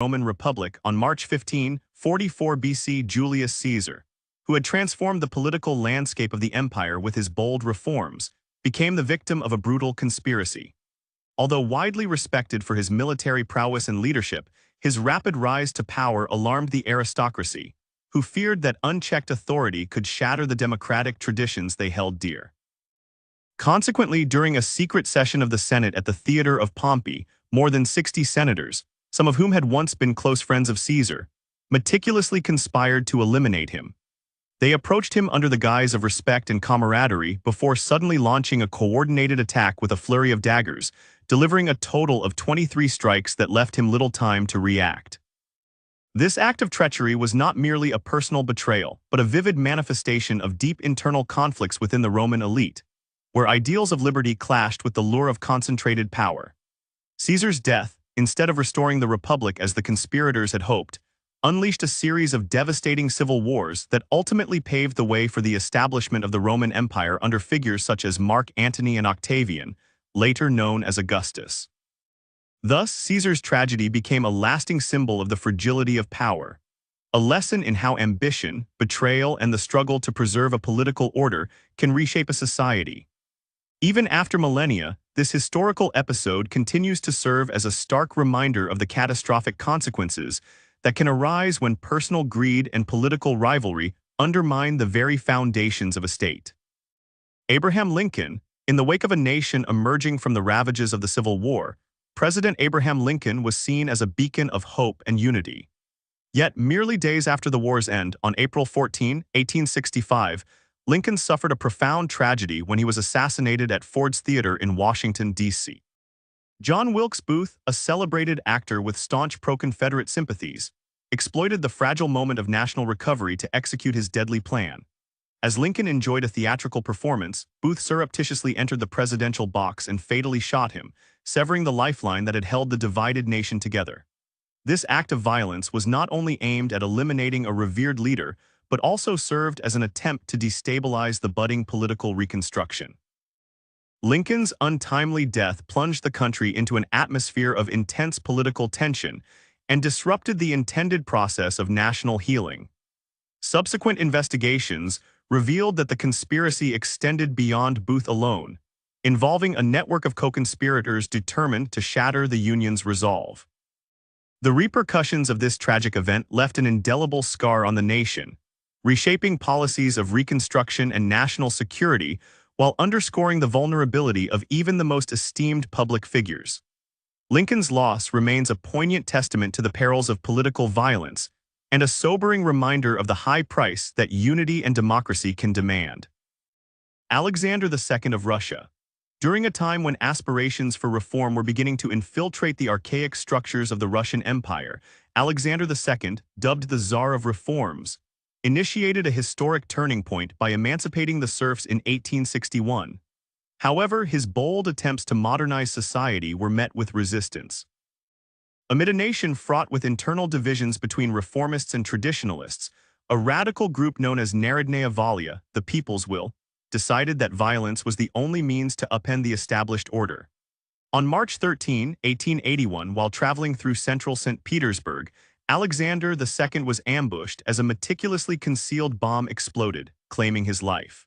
Roman Republic on March 15, 44 BC. Julius Caesar, who had transformed the political landscape of the empire with his bold reforms, became the victim of a brutal conspiracy. Although widely respected for his military prowess and leadership, his rapid rise to power alarmed the aristocracy, who feared that unchecked authority could shatter the democratic traditions they held dear. Consequently, during a secret session of the Senate at the Theater of Pompey, more than 60 senators, some of whom had once been close friends of Caesar, meticulously conspired to eliminate him. They approached him under the guise of respect and camaraderie before suddenly launching a coordinated attack with a flurry of daggers, delivering a total of 23 strikes that left him little time to react. This act of treachery was not merely a personal betrayal, but a vivid manifestation of deep internal conflicts within the Roman elite, where ideals of liberty clashed with the lure of concentrated power. Caesar's death, instead of restoring the Republic as the conspirators had hoped, unleashed a series of devastating civil wars that ultimately paved the way for the establishment of the Roman Empire under figures such as Mark Antony and Octavian, later known as Augustus. Thus, Caesar's tragedy became a lasting symbol of the fragility of power, a lesson in how ambition, betrayal, and the struggle to preserve a political order can reshape a society. Even after millennia, this historical episode continues to serve as a stark reminder of the catastrophic consequences that can arise when personal greed and political rivalry undermine the very foundations of a state. Abraham Lincoln, in the wake of a nation emerging from the ravages of the Civil War, President Abraham Lincoln was seen as a beacon of hope and unity. Yet, merely days after the war's end, on April 14, 1865, Lincoln suffered a profound tragedy when he was assassinated at Ford's Theater in Washington, D.C. John Wilkes Booth, a celebrated actor with staunch pro-Confederate sympathies, exploited the fragile moment of national recovery to execute his deadly plan. As Lincoln enjoyed a theatrical performance, Booth surreptitiously entered the presidential box and fatally shot him, severing the lifeline that had held the divided nation together. This act of violence was not only aimed at eliminating a revered leader, but also served as an attempt to destabilize the budding political Reconstruction. Lincoln's untimely death plunged the country into an atmosphere of intense political tension and disrupted the intended process of national healing. Subsequent investigations revealed that the conspiracy extended beyond Booth alone, involving a network of co-conspirators determined to shatter the Union's resolve. The repercussions of this tragic event left an indelible scar on the nation, reshaping policies of Reconstruction and national security while underscoring the vulnerability of even the most esteemed public figures. Lincoln's loss remains a poignant testament to the perils of political violence and a sobering reminder of the high price that unity and democracy can demand. Alexander II of Russia. During a time when aspirations for reform were beginning to infiltrate the archaic structures of the Russian Empire, Alexander II, dubbed the Tsar of Reforms, initiated a historic turning point by emancipating the serfs in 1861. However, his bold attempts to modernize society were met with resistance. Amid a nation fraught with internal divisions between reformists and traditionalists, a radical group known as Narodnaya Volya, the People's Will, decided that violence was the only means to upend the established order. On March 13, 1881, while traveling through central St. Petersburg, Alexander II was ambushed as a meticulously concealed bomb exploded, claiming his life.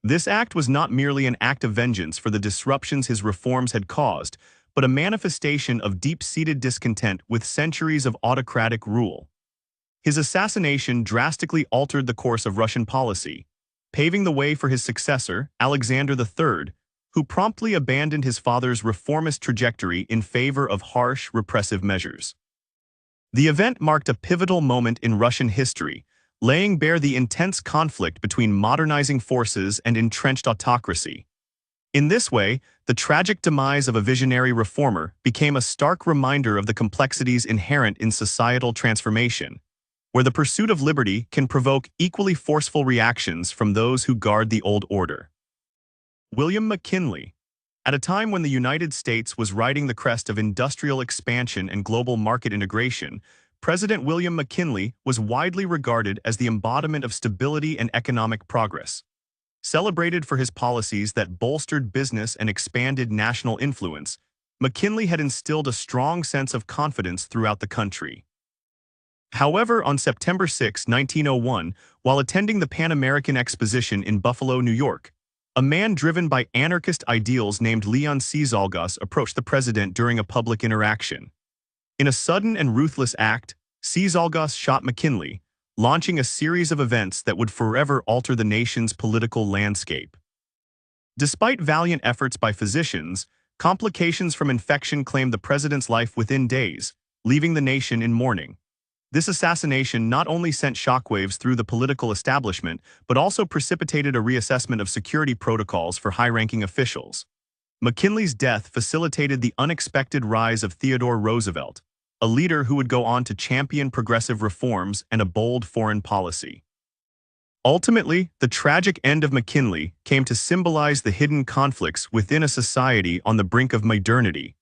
This act was not merely an act of vengeance for the disruptions his reforms had caused, but a manifestation of deep-seated discontent with centuries of autocratic rule. His assassination drastically altered the course of Russian policy, paving the way for his successor, Alexander III, who promptly abandoned his father's reformist trajectory in favor of harsh, repressive measures. The event marked a pivotal moment in Russian history, laying bare the intense conflict between modernizing forces and entrenched autocracy. In this way, the tragic demise of a visionary reformer became a stark reminder of the complexities inherent in societal transformation, where the pursuit of liberty can provoke equally forceful reactions from those who guard the old order. William McKinley. At a time when the United States was riding the crest of industrial expansion and global market integration, President William McKinley was widely regarded as the embodiment of stability and economic progress. Celebrated for his policies that bolstered business and expanded national influence, McKinley had instilled a strong sense of confidence throughout the country. However, on September 6, 1901, while attending the Pan American Exposition in Buffalo, New York, a man driven by anarchist ideals named Leon Caesar approached the president during a public interaction. In a sudden and ruthless act, Caesar shot McKinley, launching a series of events that would forever alter the nation's political landscape. Despite valiant efforts by physicians, complications from infection claimed the president's life within days, leaving the nation in mourning. This assassination not only sent shockwaves through the political establishment, but also precipitated a reassessment of security protocols for high-ranking officials. McKinley's death facilitated the unexpected rise of Theodore Roosevelt, a leader who would go on to champion progressive reforms and a bold foreign policy. Ultimately, the tragic end of McKinley came to symbolize the hidden conflicts within a society on the brink of modernity,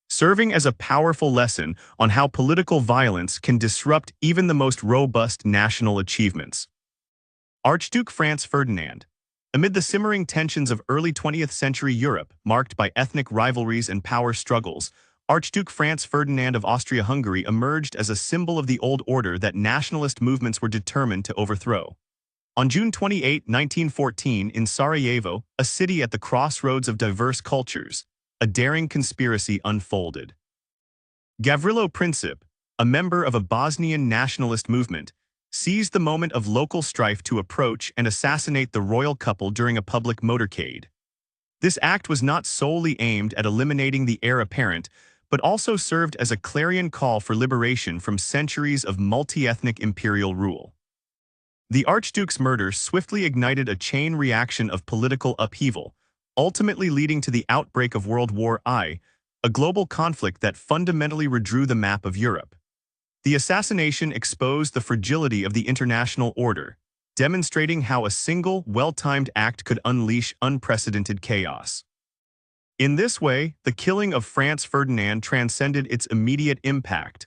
serving as a powerful lesson on how political violence can disrupt even the most robust national achievements. Archduke Franz Ferdinand. Amid the simmering tensions of early 20th century Europe, marked by ethnic rivalries and power struggles, Archduke Franz Ferdinand of Austria-Hungary emerged as a symbol of the old order that nationalist movements were determined to overthrow. On June 28, 1914, in Sarajevo, a city at the crossroads of diverse cultures, a daring conspiracy unfolded. Gavrilo Princip, a member of a Bosnian nationalist movement, seized the moment of local strife to approach and assassinate the royal couple during a public motorcade. This act was not solely aimed at eliminating the heir apparent, but also served as a clarion call for liberation from centuries of multi-ethnic imperial rule. The Archduke's murder swiftly ignited a chain reaction of political upheaval, ultimately leading to the outbreak of World War I, a global conflict that fundamentally redrew the map of Europe. The assassination exposed the fragility of the international order, demonstrating how a single, well-timed act could unleash unprecedented chaos. In this way, the killing of Franz Ferdinand transcended its immediate impact,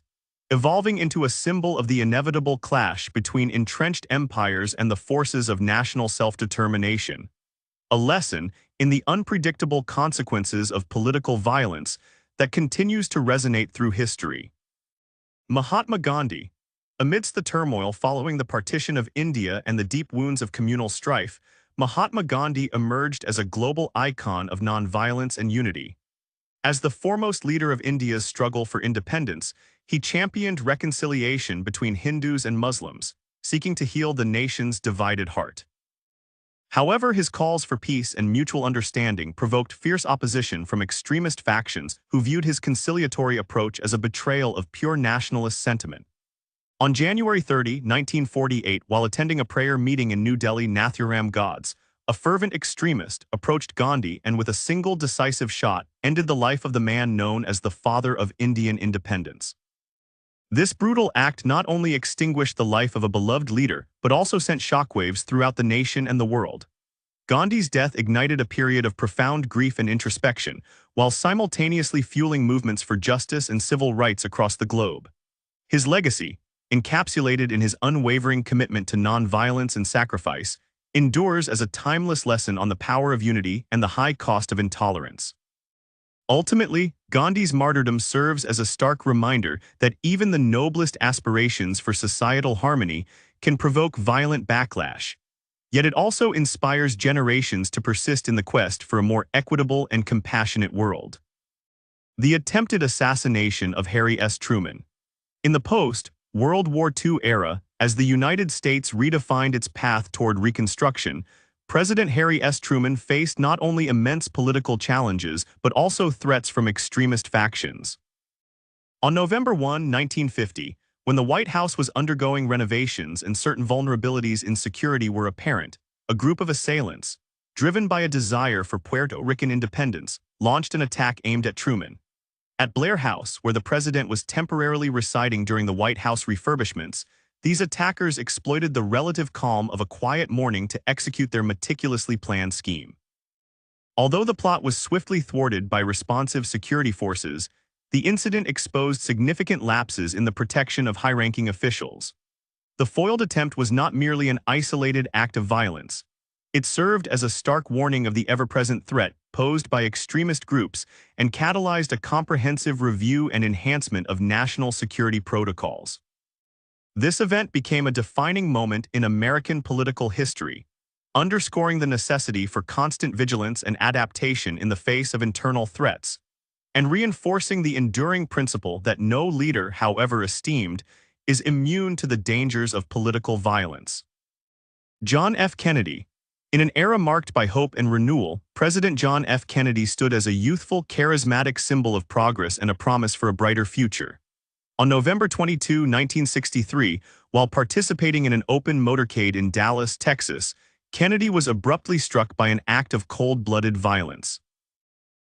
evolving into a symbol of the inevitable clash between entrenched empires and the forces of national self-determination. A lesson in the unpredictable consequences of political violence that continues to resonate through history. Mahatma Gandhi. Amidst the turmoil following the partition of India and the deep wounds of communal strife, Mahatma Gandhi emerged as a global icon of nonviolence and unity. As the foremost leader of India's struggle for independence, he championed reconciliation between Hindus and Muslims, seeking to heal the nation's divided heart. However, his calls for peace and mutual understanding provoked fierce opposition from extremist factions who viewed his conciliatory approach as a betrayal of pure nationalist sentiment. On January 30, 1948, while attending a prayer meeting in New Delhi, Nathuram Godse, a fervent extremist, approached Gandhi and with a single decisive shot ended the life of the man known as the father of Indian independence. This brutal act not only extinguished the life of a beloved leader, but also sent shockwaves throughout the nation and the world. Gandhi's death ignited a period of profound grief and introspection, while simultaneously fueling movements for justice and civil rights across the globe. His legacy, encapsulated in his unwavering commitment to nonviolence and sacrifice, endures as a timeless lesson on the power of unity and the high cost of intolerance. Ultimately, Gandhi's martyrdom serves as a stark reminder that even the noblest aspirations for societal harmony can provoke violent backlash. Yet it also inspires generations to persist in the quest for a more equitable and compassionate world. The attempted assassination of Harry S. Truman. In the post-World War II era, as the United States redefined its path toward Reconstruction, President Harry S. Truman faced not only immense political challenges, but also threats from extremist factions. On November 1, 1950, when the White House was undergoing renovations and certain vulnerabilities in security were apparent, a group of assailants, driven by a desire for Puerto Rican independence, launched an attack aimed at Truman. At Blair House, where the president was temporarily residing during the White House refurbishments, these attackers exploited the relative calm of a quiet morning to execute their meticulously planned scheme. Although the plot was swiftly thwarted by responsive security forces, the incident exposed significant lapses in the protection of high-ranking officials. The foiled attempt was not merely an isolated act of violence. It served as a stark warning of the ever-present threat posed by extremist groups and catalyzed a comprehensive review and enhancement of national security protocols. This event became a defining moment in American political history, underscoring the necessity for constant vigilance and adaptation in the face of internal threats, and reinforcing the enduring principle that no leader, however esteemed, is immune to the dangers of political violence. John F. Kennedy. In an era marked by hope and renewal, President John F. Kennedy stood as a youthful, charismatic symbol of progress and a promise for a brighter future. On November 22, 1963, while participating in an open motorcade in Dallas, Texas, Kennedy was abruptly struck by an act of cold-blooded violence.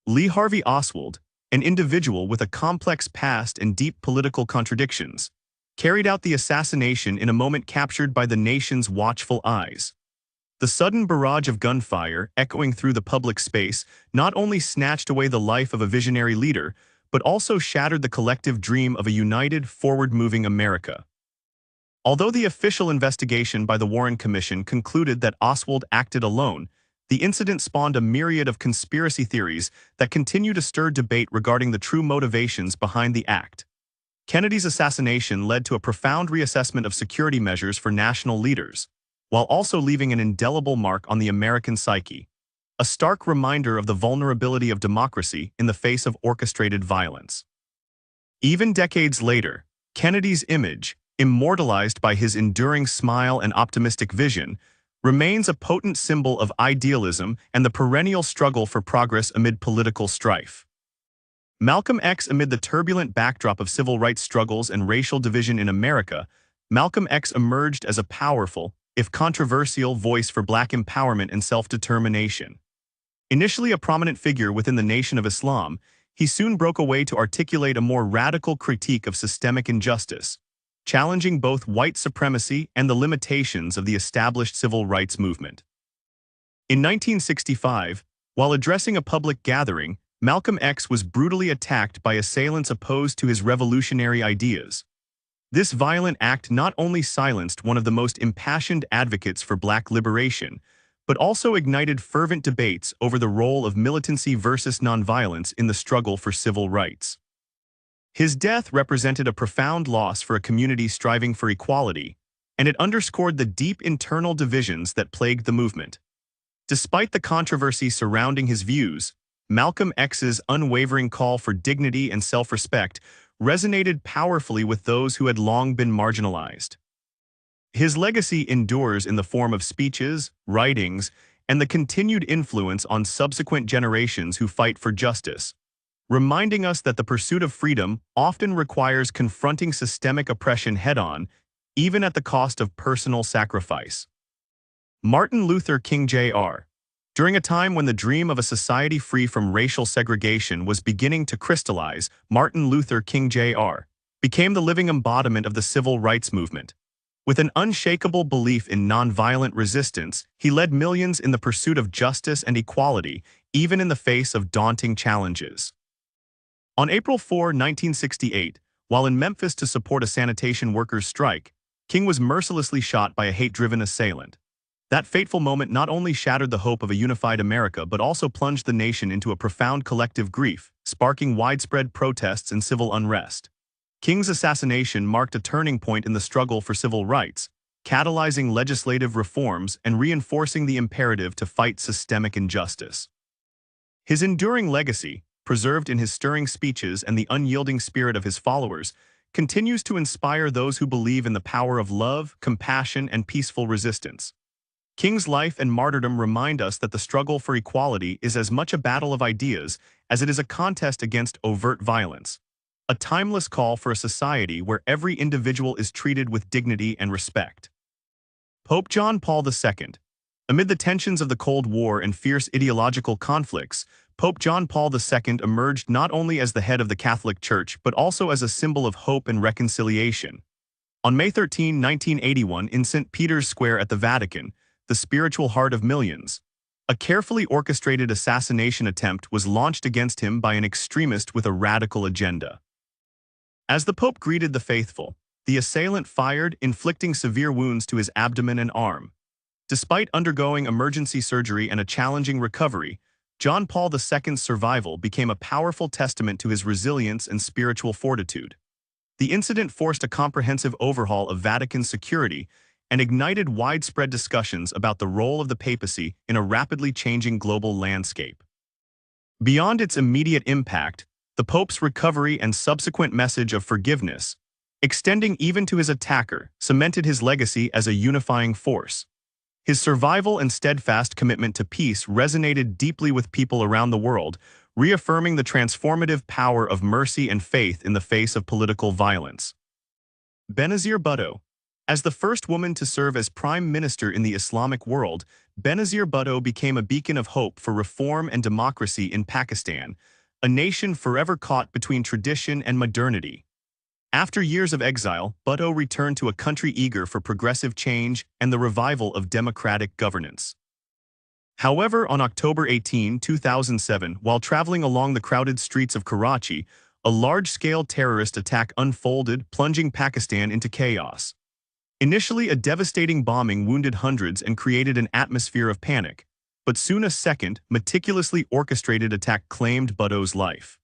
Lee Harvey Oswald, an individual with a complex past and deep political contradictions, carried out the assassination in a moment captured by the nation's watchful eyes. The sudden barrage of gunfire, echoing through the public space, not only snatched away the life of a visionary leader, but also shattered the collective dream of a united, forward-moving America. Although the official investigation by the Warren Commission concluded that Oswald acted alone, the incident spawned a myriad of conspiracy theories that continue to stir debate regarding the true motivations behind the act. Kennedy's assassination led to a profound reassessment of security measures for national leaders, while also leaving an indelible mark on the American psyche, a stark reminder of the vulnerability of democracy in the face of orchestrated violence. Even decades later, Kennedy's image, immortalized by his enduring smile and optimistic vision, remains a potent symbol of idealism and the perennial struggle for progress amid political strife. Malcolm X. Amid the turbulent backdrop of civil rights struggles and racial division in America, Malcolm X emerged as a powerful, if controversial, voice for Black empowerment and self-determination. Initially a prominent figure within the Nation of Islam, he soon broke away to articulate a more radical critique of systemic injustice, challenging both white supremacy and the limitations of the established civil rights movement. In 1965, while addressing a public gathering, Malcolm X was brutally attacked by assailants opposed to his revolutionary ideas. This violent act not only silenced one of the most impassioned advocates for Black liberation, but also ignited fervent debates over the role of militancy versus nonviolence in the struggle for civil rights. His death represented a profound loss for a community striving for equality, and it underscored the deep internal divisions that plagued the movement. Despite the controversy surrounding his views, Malcolm X's unwavering call for dignity and self-respect resonated powerfully with those who had long been marginalized. His legacy endures in the form of speeches, writings, and the continued influence on subsequent generations who fight for justice, reminding us that the pursuit of freedom often requires confronting systemic oppression head-on, even at the cost of personal sacrifice. Martin Luther King Jr. During a time when the dream of a society free from racial segregation was beginning to crystallize, Martin Luther King Jr. became the living embodiment of the civil rights movement. With an unshakable belief in nonviolent resistance, he led millions in the pursuit of justice and equality, even in the face of daunting challenges. On April 4, 1968, while in Memphis to support a sanitation workers' strike, King was mercilessly shot by a hate-driven assailant. That fateful moment not only shattered the hope of a unified America but also plunged the nation into a profound collective grief, sparking widespread protests and civil unrest. King's assassination marked a turning point in the struggle for civil rights, catalyzing legislative reforms and reinforcing the imperative to fight systemic injustice. His enduring legacy, preserved in his stirring speeches and the unyielding spirit of his followers, continues to inspire those who believe in the power of love, compassion, and peaceful resistance. King's life and martyrdom remind us that the struggle for equality is as much a battle of ideas as it is a contest against overt violence, a timeless call for a society where every individual is treated with dignity and respect. Pope John Paul II. Amid the tensions of the Cold War and fierce ideological conflicts, Pope John Paul II emerged not only as the head of the Catholic Church but also as a symbol of hope and reconciliation. On May 13, 1981, in St. Peter's Square at the Vatican, the spiritual heart of millions, a carefully orchestrated assassination attempt was launched against him by an extremist with a radical agenda. As the Pope greeted the faithful, the assailant fired, inflicting severe wounds to his abdomen and arm. Despite undergoing emergency surgery and a challenging recovery, John Paul II's survival became a powerful testament to his resilience and spiritual fortitude. The incident forced a comprehensive overhaul of Vatican security and ignited widespread discussions about the role of the papacy in a rapidly changing global landscape. Beyond its immediate impact, the Pope's recovery and subsequent message of forgiveness, extending even to his attacker, cemented his legacy as a unifying force. His survival and steadfast commitment to peace resonated deeply with people around the world, reaffirming the transformative power of mercy and faith in the face of political violence. Benazir Bhutto. As the first woman to serve as prime minister in the Islamic world, Benazir Bhutto became a beacon of hope for reform and democracy in Pakistan, a nation forever caught between tradition and modernity. After years of exile, Bhutto returned to a country eager for progressive change and the revival of democratic governance. However, on October 18, 2007, while traveling along the crowded streets of Karachi, a large-scale terrorist attack unfolded, plunging Pakistan into chaos. Initially, a devastating bombing wounded hundreds and created an atmosphere of panic, but soon a second, meticulously orchestrated attack claimed Bhutto's life.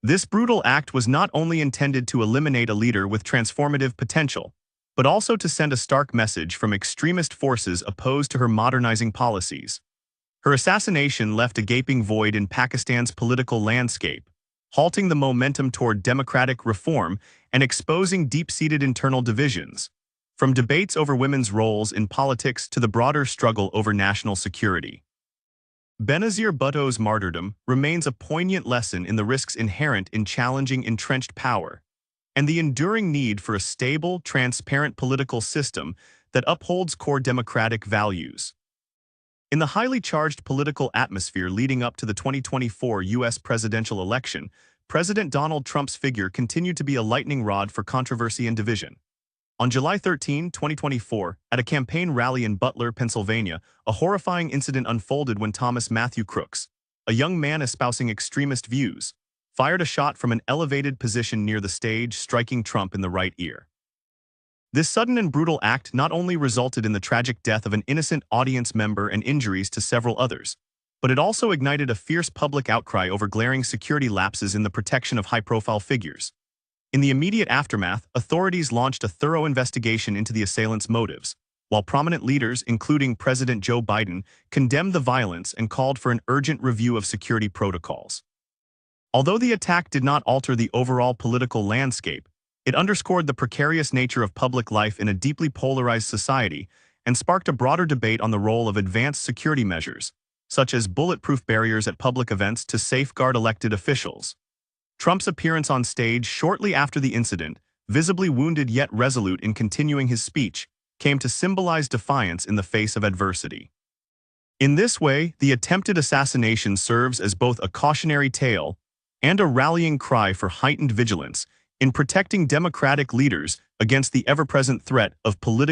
This brutal act was not only intended to eliminate a leader with transformative potential, but also to send a stark message from extremist forces opposed to her modernizing policies. Her assassination left a gaping void in Pakistan's political landscape, halting the momentum toward democratic reform and exposing deep-seated internal divisions, from debates over women's roles in politics to the broader struggle over national security. Benazir Bhutto's martyrdom remains a poignant lesson in the risks inherent in challenging entrenched power, and the enduring need for a stable, transparent political system that upholds core democratic values. In the highly charged political atmosphere leading up to the 2024 U.S. presidential election, President Donald Trump's figure continued to be a lightning rod for controversy and division. On July 13, 2024, at a campaign rally in Butler, Pennsylvania, a horrifying incident unfolded when Thomas Matthew Crooks, a young man espousing extremist views, fired a shot from an elevated position near the stage, striking Trump in the right ear. This sudden and brutal act not only resulted in the tragic death of an innocent audience member and injuries to several others, but it also ignited a fierce public outcry over glaring security lapses in the protection of high-profile figures. In the immediate aftermath, authorities launched a thorough investigation into the assailant's motives, while prominent leaders, including President Joe Biden, condemned the violence and called for an urgent review of security protocols. Although the attack did not alter the overall political landscape, it underscored the precarious nature of public life in a deeply polarized society and sparked a broader debate on the role of advanced security measures, such as bulletproof barriers at public events to safeguard elected officials. Trump's appearance on stage shortly after the incident, visibly wounded yet resolute in continuing his speech, came to symbolize defiance in the face of adversity. In this way, the attempted assassination serves as both a cautionary tale and a rallying cry for heightened vigilance in protecting democratic leaders against the ever-present threat of political